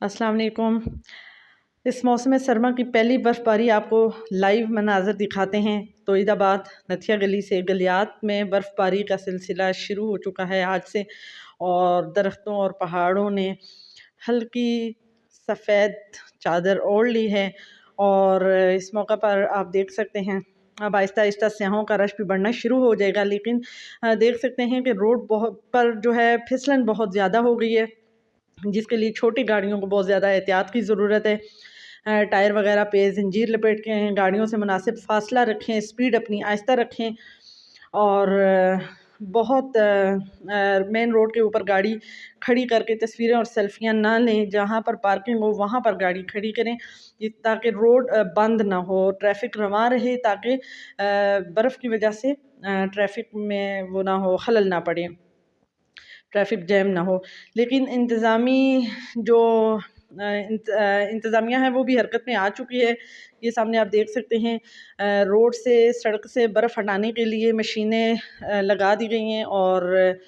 अस्सलाम वालेकुम। इस मौसम सरमा की पहली बर्फ़बारी आपको लाइव मनाज़र दिखाते हैं। तोइदाबाद नथिया गली से गलियात में बर्फ़बारी का सिलसिला शुरू हो चुका है आज से, और दरख्तों और पहाड़ों ने हल्की सफ़ेद चादर ओढ़ ली है। और इस मौका पर आप देख सकते हैं अब आहिस्ता आहिस्ता स्याहों का रश भी बढ़ना शुरू हो जाएगा, लेकिन देख सकते हैं कि रोड पर जो है फिसलन बहुत ज़्यादा हो गई है, जिसके लिए छोटी गाड़ियों को बहुत ज़्यादा एहतियात की ज़रूरत है। टायर वगैरह पे ज़ंजीर लपेट के गाड़ियों से मुनासिब फ़ासला रखें, स्पीड अपनी आहिस्ता रखें, और बहुत मेन रोड के ऊपर गाड़ी खड़ी करके तस्वीरें और सेल्फियाँ ना लें। जहाँ पर पार्किंग हो वहाँ पर गाड़ी खड़ी करें, ताकि रोड बंद ना हो, ट्रैफिक रवा रहे, ताकि बर्फ़ की वजह से ट्रैफिक में वो ना हो, खलल ना पड़े, ट्रैफिक जैम ना हो। लेकिन जो इंतज़ामिया है वो भी हरकत में आ चुकी है। ये सामने आप देख सकते हैं, रोड से, सड़क से बर्फ़ हटाने के लिए मशीनें लगा दी गई हैं, और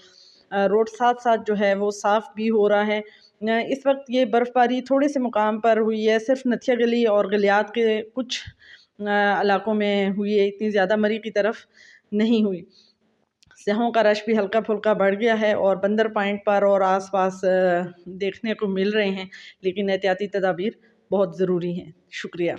रोड साथ साथ जो है वो साफ़ भी हो रहा है। इस वक्त ये बर्फ़बारी थोड़े से मुकाम पर हुई है, सिर्फ नथिया गली और गलियात के कुछ इलाकों में हुई है, इतनी ज़्यादा मरी की तरफ नहीं हुई। स्याहों का रश भी हल्का फुल्का बढ़ गया है, और बंदर पॉइंट पर और आसपास देखने को मिल रहे हैं, लेकिन एहतियाती तदाबीर बहुत ज़रूरी हैं। शुक्रिया।